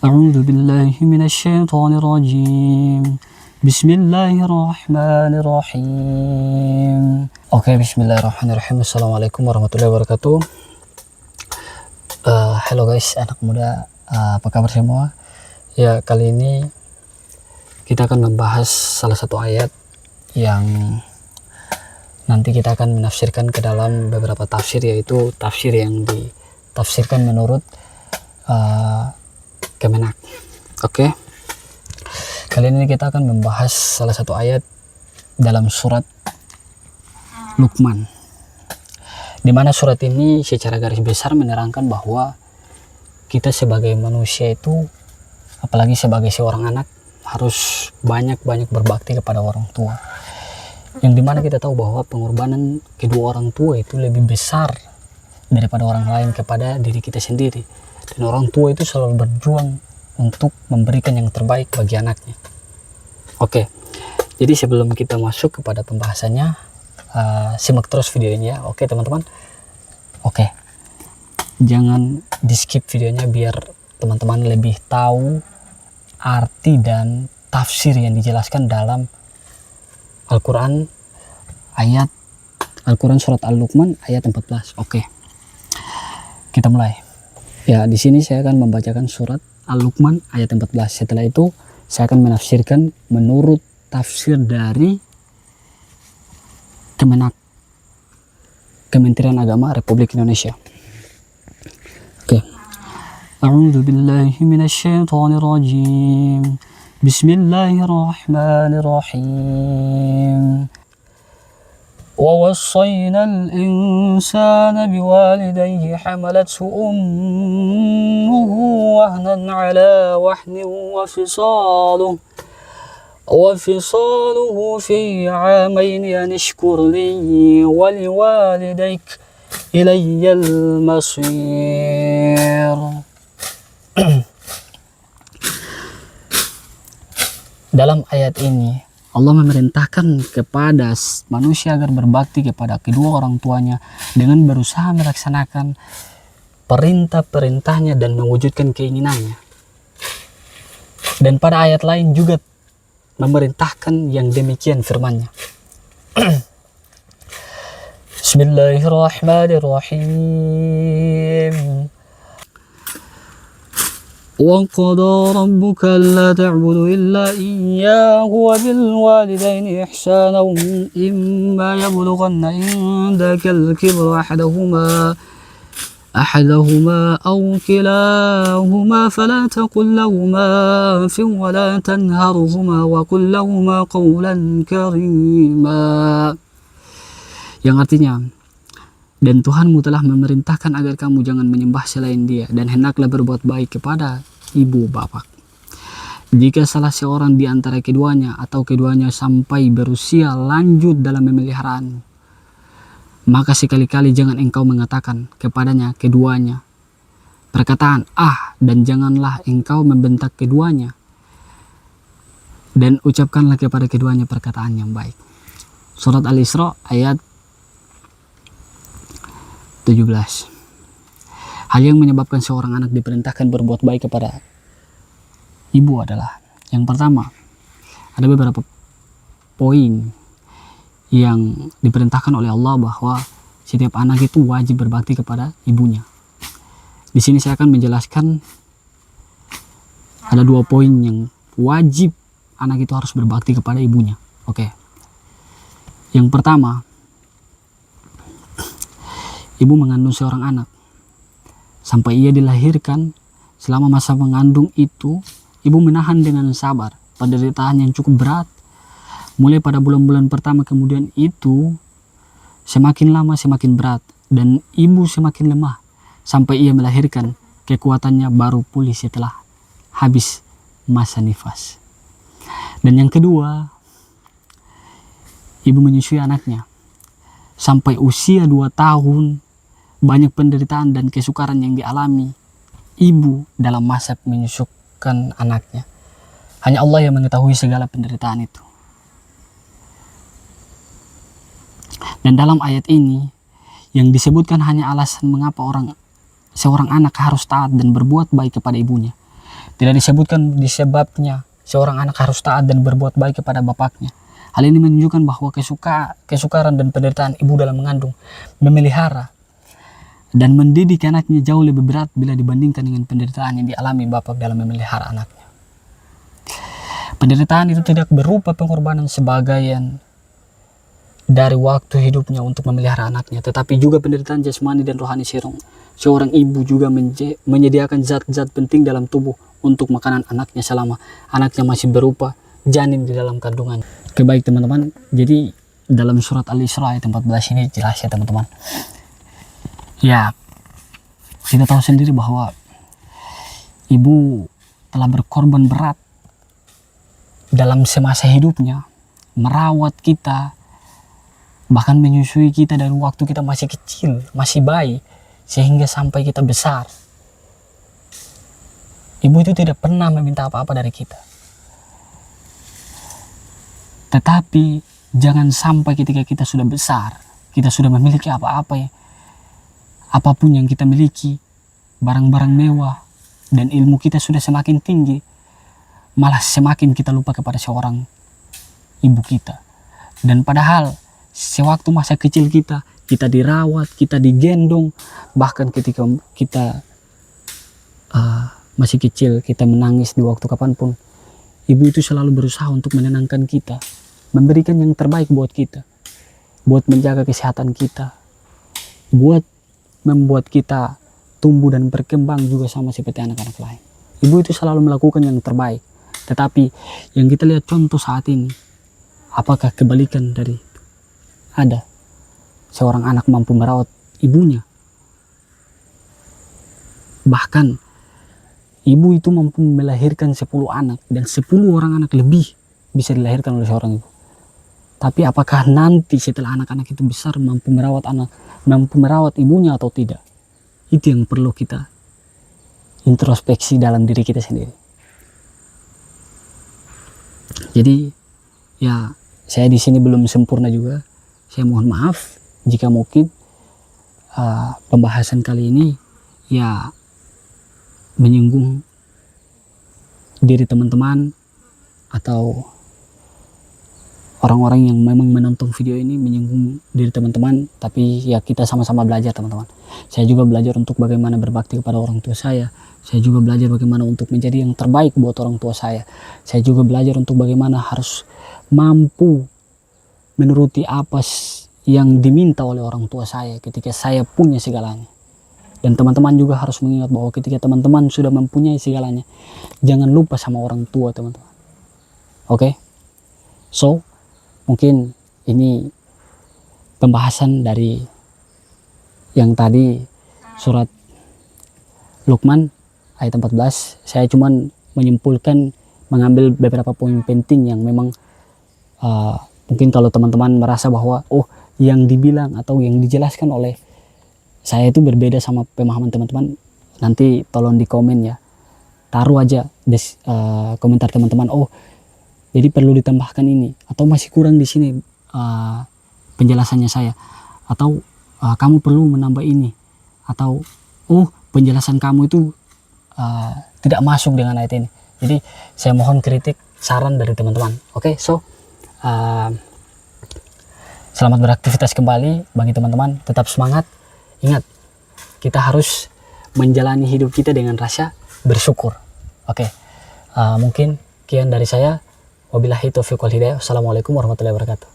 A'udzu billahi minasyaitonir rajim. Bismillahirrahmanirrahim. Oke, bismillahirrahmanirrahim. Assalamualaikum warahmatullahi wabarakatuh. Halo guys, anak muda, apa kabar semua? Ya, kali ini kita akan membahas salah satu ayat yang nanti kita akan menafsirkan ke dalam beberapa tafsir, yaitu tafsir yang ditafsirkan menurut Kemenak. Oke. Kali ini kita akan membahas salah satu ayat dalam surat Luqman, di mana surat ini secara garis besar menerangkan bahwa kita sebagai manusia itu, apalagi sebagai seorang anak, harus banyak-banyak berbakti kepada orang tua. Yang dimana kita tahu bahwa pengorbanan kedua orang tua itu lebih besar daripada orang lain kepada diri kita sendiri. Dan orang tua itu selalu berjuang untuk memberikan yang terbaik bagi anaknya. Oke, jadi sebelum kita masuk kepada pembahasannya, simak terus videonya ya. Oke teman-teman. Oke, jangan di skip videonya biar teman-teman lebih tahu arti dan tafsir yang dijelaskan dalam Al-Quran, Al-Quran surat Al-Luqman ayat 14. Oke, kita mulai. Ya, di sini saya akan membacakan surat Al-Luqman ayat 14. Setelah itu saya akan menafsirkan menurut tafsir dari Kemenak, Kementerian Agama Republik Indonesia. Oke. A'udzu billahi minasyaitonir rajim. Bismillahirrahmanirrahim. ووصينا الإنسان بوالديه حملته أمه وهنا على وهن وفصاله في عامين أن اشكر لي ولوالديك إلي المصير. Dalam ayat ini Allah memerintahkan kepada manusia agar berbakti kepada kedua orang tuanya dengan berusaha melaksanakan perintah-perintahnya dan mewujudkan keinginannya. Dan pada ayat lain juga memerintahkan yang demikian firman-Nya. Bismillahirrahmanirrahim. وَقَضَى رَبُّكَ أَلَّا تَعْبُدُوا إِلَّا إِيَّاهُ وَبِالْوَالِدَيْنِ إِحْسَانًا إِمَّا يَبْلُغَنَّ عِندَكَ الْكِبَرَ أَحَدُهُمَا أَوْ كِلَاهُمَا فَلَا تَقُل لَّهُمَا أُفٍّ وَلَا تَنْهَرْهُمَا وَقُل لَّهُمَا قَوْلًا كَرِيمًا. Yang artinya, dan Tuhanmu telah memerintahkan agar kamu jangan menyembah selain Dia, dan hendaklah berbuat baik kepada ibu bapak. Jika salah seorang di antara keduanya atau keduanya sampai berusia lanjut dalam pemeliharaan, maka sekali-kali jangan engkau mengatakan kepadanya keduanya perkataan dan janganlah engkau membentak keduanya, dan ucapkanlah kepada keduanya perkataan yang baik. Surat Al-Isra ayat 17. Hal yang menyebabkan seorang anak diperintahkan berbuat baik kepada ibu adalah, yang pertama, ada beberapa poin yang diperintahkan oleh Allah bahwa setiap anak itu wajib berbakti kepada ibunya. Di sini saya akan menjelaskan ada 2 poin yang wajib anak itu harus berbakti kepada ibunya. Oke. Yang pertama, ibu mengandung seorang anak. Sampai ia dilahirkan, selama masa mengandung itu, ibu menahan dengan sabar penderitaan yang cukup berat. Mulai pada bulan-bulan pertama, kemudian itu semakin lama semakin berat, dan ibu semakin lemah. Sampai ia melahirkan, kekuatannya baru pulih setelah habis masa nifas. Dan yang kedua, ibu menyusui anaknya. Sampai usia 2 tahun, banyak penderitaan dan kesukaran yang dialami ibu dalam masa menyusukan anaknya. Hanya Allah yang mengetahui segala penderitaan itu. Dan dalam ayat ini yang disebutkan hanya alasan mengapa seorang anak harus taat dan berbuat baik kepada ibunya. Tidak disebutkan di sebabnya seorang anak harus taat dan berbuat baik kepada bapaknya. Hal ini menunjukkan bahwa kesukaran dan penderitaan ibu dalam mengandung, memelihara, dan mendidik anaknya jauh lebih berat bila dibandingkan dengan penderitaan yang dialami bapak dalam memelihara anaknya. Penderitaan itu tidak berupa pengorbanan sebagian dari waktu hidupnya untuk memelihara anaknya, tetapi juga penderitaan jasmani dan rohani seorang ibu juga menyediakan zat-zat penting dalam tubuh untuk makanan anaknya selama anaknya masih berupa janin di dalam kandungan. Oke, baik teman-teman, jadi dalam surat Al-Isra ayat 14 ini jelas ya teman-teman. Ya, kita tahu sendiri bahwa ibu telah berkorban berat dalam semasa hidupnya, merawat kita, bahkan menyusui kita dari waktu kita masih kecil, masih bayi, sehingga sampai kita besar. Ibu itu tidak pernah meminta apa-apa dari kita. Tetapi jangan sampai ketika kita sudah besar, kita sudah memiliki apa-apa ya, apapun yang kita miliki, barang-barang mewah, dan ilmu kita sudah semakin tinggi, malah semakin kita lupa kepada seorang ibu kita. Dan padahal sewaktu masa kecil kita dirawat, kita digendong, bahkan ketika kita masih kecil, kita menangis di waktu kapanpun, ibu itu selalu berusaha untuk menenangkan kita, memberikan yang terbaik buat kita, buat menjaga kesehatan kita, buat membuat kita tumbuh dan berkembang juga sama seperti anak-anak lain. Ibu itu selalu melakukan yang terbaik. Tetapi yang kita lihat contoh saat ini, apakah kebalikan dari itu? Ada seorang anak mampu merawat ibunya. Bahkan ibu itu mampu melahirkan 10 anak, dan 10 orang anak lebih bisa dilahirkan oleh seorang ibu. Tapi apakah nanti setelah anak-anak itu besar mampu merawat ibunya atau tidak? Itu yang perlu kita introspeksi dalam diri kita sendiri. Jadi ya, saya di sini belum sempurna juga. Saya mohon maaf jika mungkin pembahasan kali ini ya menyinggung diri teman-teman atau orang-orang yang memang menonton video ini, menyinggung diri teman-teman. Tapi ya, kita sama-sama belajar teman-teman. Saya juga belajar untuk bagaimana berbakti kepada orang tua saya. Saya juga belajar bagaimana untuk menjadi yang terbaik buat orang tua saya. Saya juga belajar untuk bagaimana harus mampu menuruti apa yang diminta oleh orang tua saya ketika saya punya segalanya. Dan teman-teman juga harus mengingat bahwa ketika teman-teman sudah mempunyai segalanya, jangan lupa sama orang tua teman-teman. Oke? So, mungkin ini pembahasan dari yang tadi surat Luqman ayat 14. Saya cuman menyimpulkan, mengambil beberapa poin penting yang memang mungkin kalau teman-teman merasa bahwa yang dibilang atau yang dijelaskan oleh saya itu berbeda sama pemahaman teman-teman, nanti tolong di komen ya, taruh aja komentar teman-teman, jadi perlu ditambahkan ini, atau masih kurang di sini penjelasannya saya, atau kamu perlu menambah ini, atau penjelasan kamu itu tidak masuk dengan ayat ini. Jadi saya mohon kritik, saran dari teman-teman. Oke, so selamat beraktivitas kembali bagi teman-teman. Tetap semangat. Ingat, kita harus menjalani hidup kita dengan rasa bersyukur. Oke, mungkin sekian dari saya. Wabillahi taufiq wal hidayah. Assalamualaikum warahmatullahi wabarakatuh.